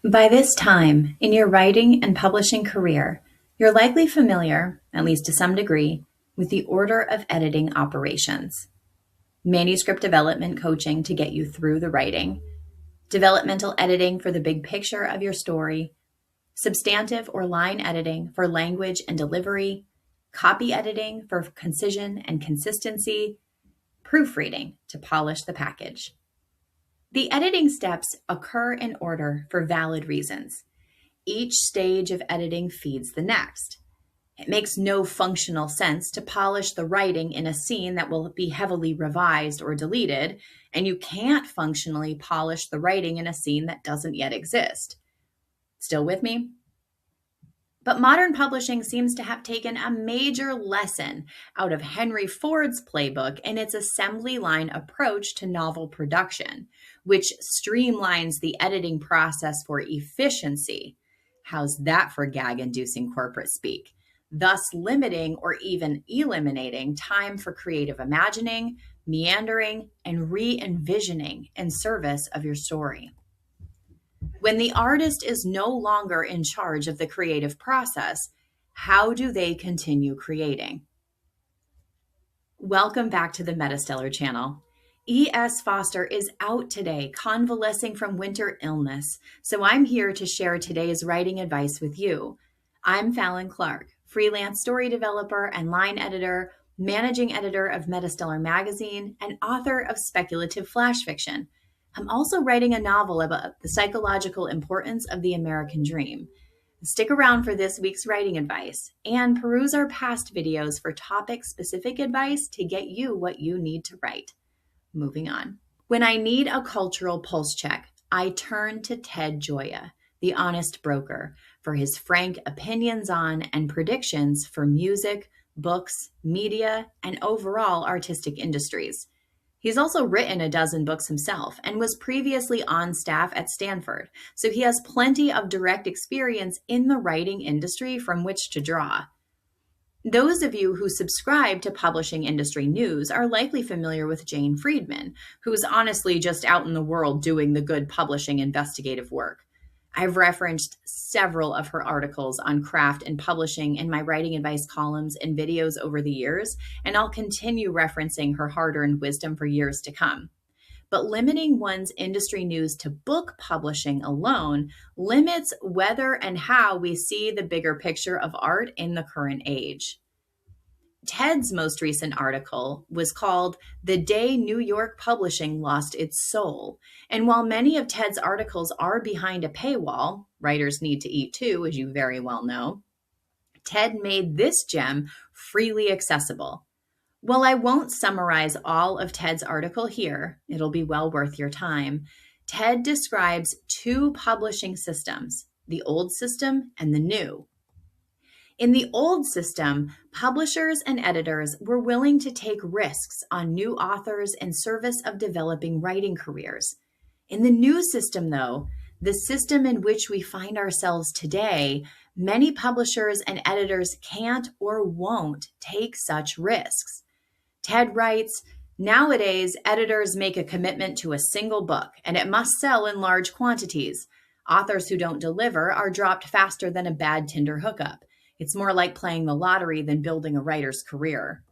By this time in your writing and publishing career, you're likely familiar, at least to some degree, with the order of editing operations. Manuscript development coaching to get you through the writing, developmental editing for the big picture of your story, substantive or line editing for language and delivery, copy editing for concision and consistency, proofreading to polish the package. The editing steps occur in order for valid reasons. Each stage of editing feeds the next. It makes no functional sense to polish the writing in a scene that will be heavily revised or deleted, and you can't functionally polish the writing in a scene that doesn't yet exist. Still with me? But modern publishing seems to have taken a major lesson out of Henry Ford's playbook in its assembly line approach to novel production, which streamlines the editing process for efficiency. How's that for gag-inducing corporate speak? Thus limiting or even eliminating time for creative imagining, meandering, and re-envisioning in service of your story. When the artist is no longer in charge of the creative process, how do they continue creating? Welcome back to the MetaStellar channel. E.S. Foster is out today convalescing from winter illness, so I'm here to share today's writing advice with you. I'm Fallon Clark, freelance story developer and line editor, managing editor of MetaStellar magazine, and author of speculative flash fiction. I'm also writing a novel about the psychological importance of the American dream. Stick around for this week's writing advice and peruse our past videos for topic-specific advice to get you what you need to write. Moving on. When I need a cultural pulse check, I turn to Ted Gioia, the honest broker, for his frank opinions on and predictions for music, books, media, and overall artistic industries. He's also written a dozen books himself and was previously on staff at Stanford, so he has plenty of direct experience in the writing industry from which to draw. Those of you who subscribe to publishing industry news are likely familiar with Jane Friedman, who's honestly just out in the world doing the good publishing investigative work. I've referenced several of her articles on craft and publishing in my writing advice columns and videos over the years, and I'll continue referencing her hard-earned wisdom for years to come. But limiting one's industry news to book publishing alone limits whether and how we see the bigger picture of art in the current age. Ted's most recent article was called "The Day New York Publishing Lost Its Soul." And while many of Ted's articles are behind a paywall, writers need to eat too, as you very well know, Ted made this gem freely accessible. While I won't summarize all of Ted's article here, it'll be well worth your time. Ted describes two publishing systems, the old system and the new. In the old system, publishers and editors were willing to take risks on new authors in service of developing writing careers. In the new system, though, the system in which we find ourselves today, many publishers and editors can't or won't take such risks. Ted writes, "Nowadays, editors make a commitment to a single book, and it must sell in large quantities. Authors who don't deliver are dropped faster than a bad Tinder hookup. It's more like playing the lottery than building a writer's career."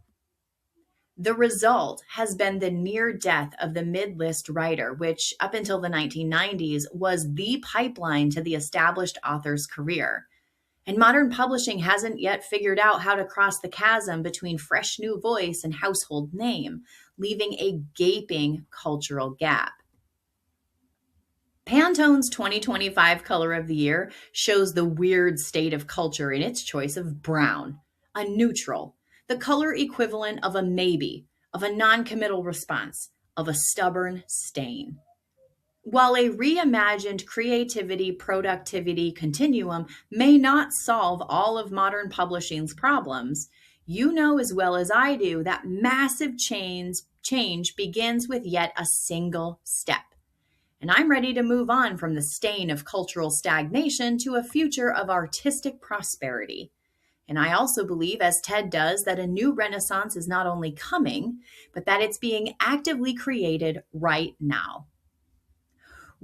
The result has been the near death of the mid-list writer, which up until the 1990s was the pipeline to the established author's career. And modern publishing hasn't yet figured out how to cross the chasm between fresh new voice and household name, leaving a gaping cultural gap. Pantone's 2025 color of the year shows the weird state of culture in its choice of brown, a neutral, the color equivalent of a maybe, of a non-committal response, of a stubborn stain. While a reimagined creativity-productivity continuum may not solve all of modern publishing's problems, you know as well as I do that massive change begins with yet a single step. And I'm ready to move on from the stain of cultural stagnation to a future of artistic prosperity. And I also believe, as Ted does, that a new renaissance is not only coming, but that it's being actively created right now.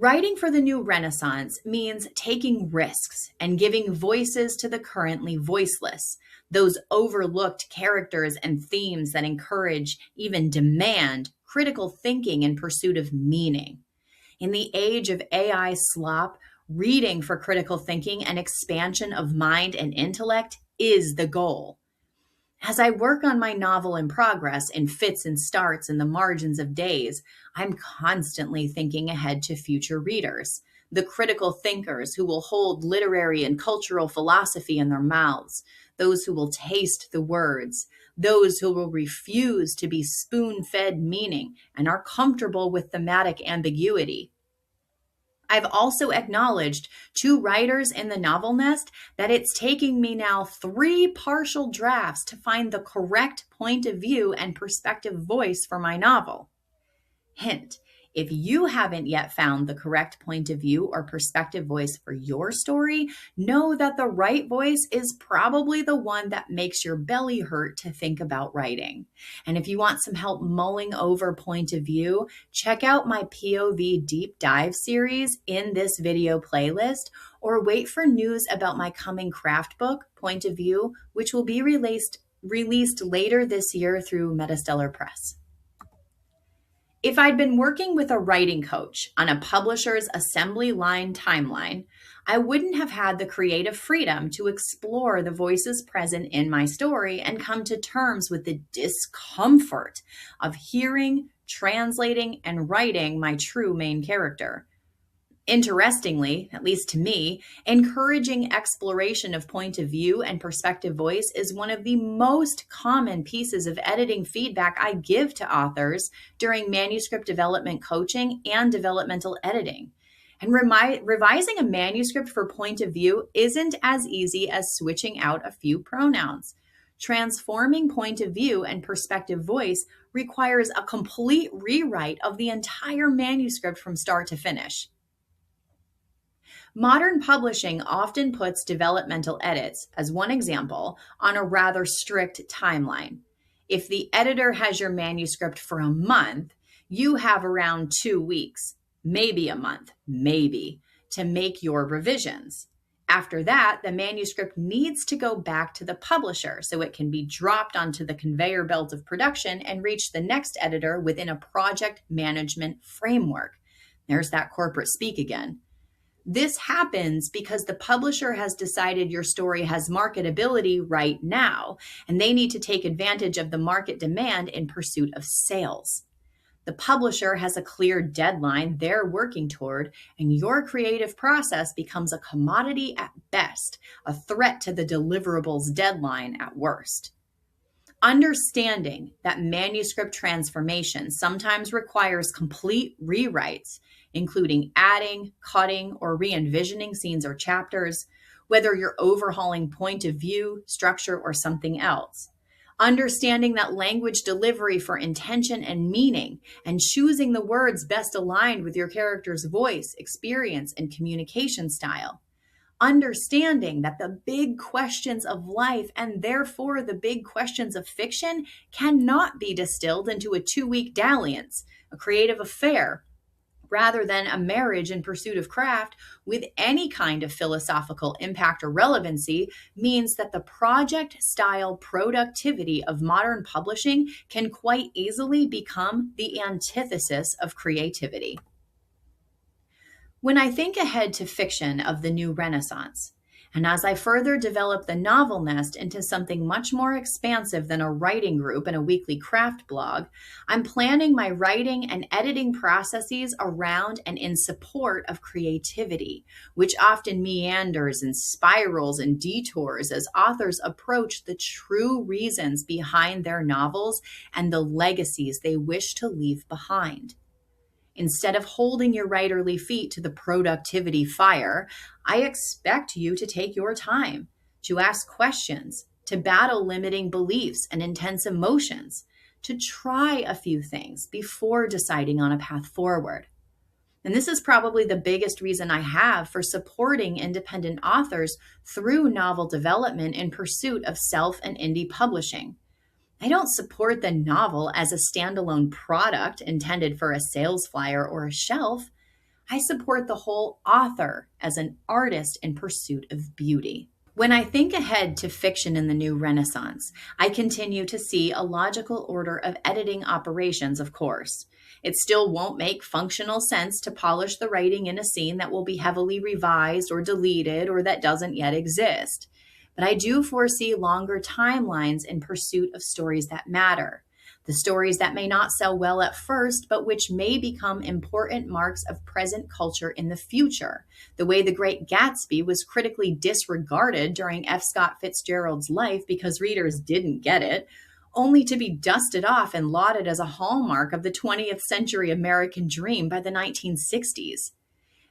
Writing for the new Renaissance means taking risks and giving voices to the currently voiceless, those overlooked characters and themes that encourage, even demand, critical thinking in pursuit of meaning. In the age of AI slop, reading for critical thinking and expansion of mind and intellect is the goal. As I work on my novel in progress in fits and starts in the margins of days, I'm constantly thinking ahead to future readers, the critical thinkers who will hold literary and cultural philosophy in their mouths, those who will taste the words, those who will refuse to be spoon-fed meaning and are comfortable with thematic ambiguity. I've also acknowledged to writers in the novel nest that it's taking me now 3 partial drafts to find the correct point of view and perspective voice for my novel. Hint, if you haven't yet found the correct point of view or perspective voice for your story, know that the right voice is probably the one that makes your belly hurt to think about writing. And if you want some help mulling over point of view, check out my POV deep dive series in this video playlist, or wait for news about my coming craft book, Point of View, which will be released later this year through MetaStellar Press. If I'd been working with a writing coach on a publisher's assembly line timeline, I wouldn't have had the creative freedom to explore the voices present in my story and come to terms with the discomfort of hearing, translating, and writing my true main character. Interestingly, at least to me, encouraging exploration of point of view and perspective voice is one of the most common pieces of editing feedback I give to authors during manuscript development coaching and developmental editing. And revising a manuscript for point of view isn't as easy as switching out a few pronouns. Transforming point of view and perspective voice requires a complete rewrite of the entire manuscript from start to finish. Modern publishing often puts developmental edits, as one example, on a rather strict timeline. If the editor has your manuscript for a month, you have around 2 weeks, maybe a month, to make your revisions. After that, the manuscript needs to go back to the publisher so it can be dropped onto the conveyor belt of production and reach the next editor within a project management framework. There's that corporate speak again. This happens because the publisher has decided your story has marketability right now, and they need to take advantage of the market demand in pursuit of sales. The publisher has a clear deadline they're working toward, and your creative process becomes a commodity at best, a threat to the deliverables deadline at worst. Understanding that manuscript transformation sometimes requires complete rewrites, including adding, cutting, or re-envisioning scenes or chapters, whether you're overhauling point of view, structure, or something else. Understanding that language delivery for intention and meaning, and choosing the words best aligned with your character's voice, experience, and communication style. Understanding that the big questions of life, and therefore the big questions of fiction, cannot be distilled into a 2-week dalliance, a creative affair, rather than a marriage in pursuit of craft with any kind of philosophical impact or relevancy, means that the project-style productivity of modern publishing can quite easily become the antithesis of creativity. When I think ahead to fiction of the new Renaissance, and as I further develop the novel nest into something much more expansive than a writing group and a weekly craft blog, I'm planning my writing and editing processes around and in support of creativity, which often meanders and spirals and detours as authors approach the true reasons behind their novels and the legacies they wish to leave behind. Instead of holding your writerly feet to the productivity fire, I expect you to take your time, to ask questions, to battle limiting beliefs and intense emotions, to try a few things before deciding on a path forward. And this is probably the biggest reason I have for supporting independent authors through novel development in pursuit of self and indie publishing. I don't support the novel as a standalone product intended for a sales flyer or a shelf. I support the whole author as an artist in pursuit of beauty. When I think ahead to fiction in the new Renaissance, I continue to see a logical order of editing operations, of course. It still won't make functional sense to polish the writing in a scene that will be heavily revised or deleted or that doesn't yet exist. But I do foresee longer timelines in pursuit of stories that matter. The stories that may not sell well at first, but which may become important marks of present culture in the future. The way The Great Gatsby was critically disregarded during F. Scott Fitzgerald's life because readers didn't get it, only to be dusted off and lauded as a hallmark of the 20th century American dream by the 1960s.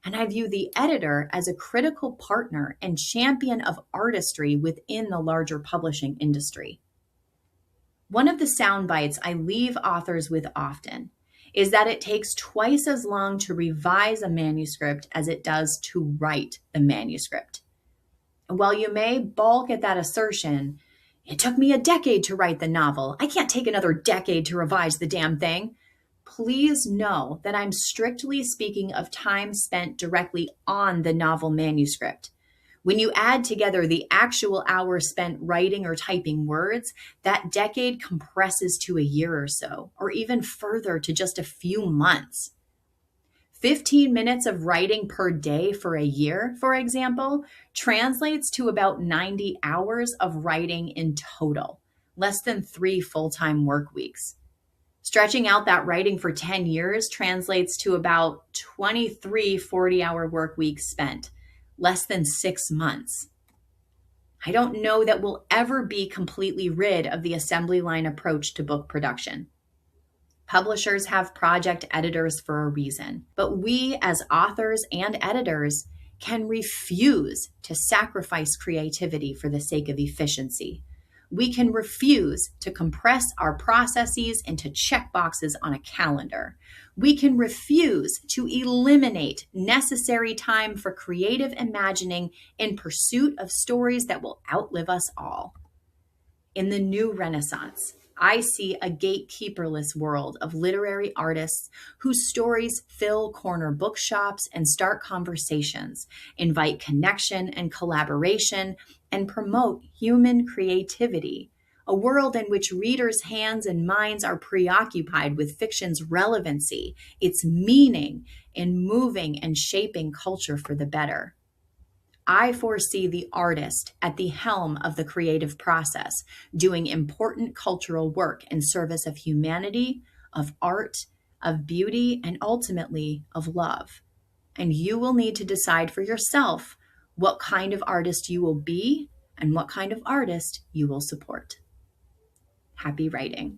And I view the editor as a critical partner and champion of artistry within the larger publishing industry. One of the sound bites I leave authors with often is that it takes twice as long to revise a manuscript as it does to write the manuscript. While you may balk at that assertion, "It took me a decade to write the novel. I can't take another decade to revise the damn thing," please know that I'm strictly speaking of time spent directly on the novel manuscript. When you add together the actual hours spent writing or typing words, that decade compresses to a year or so, or even further to just a few months. 15 minutes of writing per day for a year, for example, translates to about 90 hours of writing in total, less than 3 full-time work weeks. Stretching out that writing for 10 years translates to about 23 40-hour work weeks spent, less than 6 months. I don't know that we'll ever be completely rid of the assembly line approach to book production. Publishers have project editors for a reason, but we as authors and editors can refuse to sacrifice creativity for the sake of efficiency. We can refuse to compress our processes into checkboxes on a calendar. We can refuse to eliminate necessary time for creative imagining in pursuit of stories that will outlive us all. In the new Renaissance, I see a gatekeeperless world of literary artists whose stories fill corner bookshops and start conversations, invite connection and collaboration, and promote human creativity. A world in which readers' hands and minds are preoccupied with fiction's relevancy, its meaning in moving and shaping culture for the better. I foresee the artist at the helm of the creative process, doing important cultural work in service of humanity, of art, of beauty, and ultimately of love. And you will need to decide for yourself what kind of artist you will be and what kind of artist you will support. Happy writing.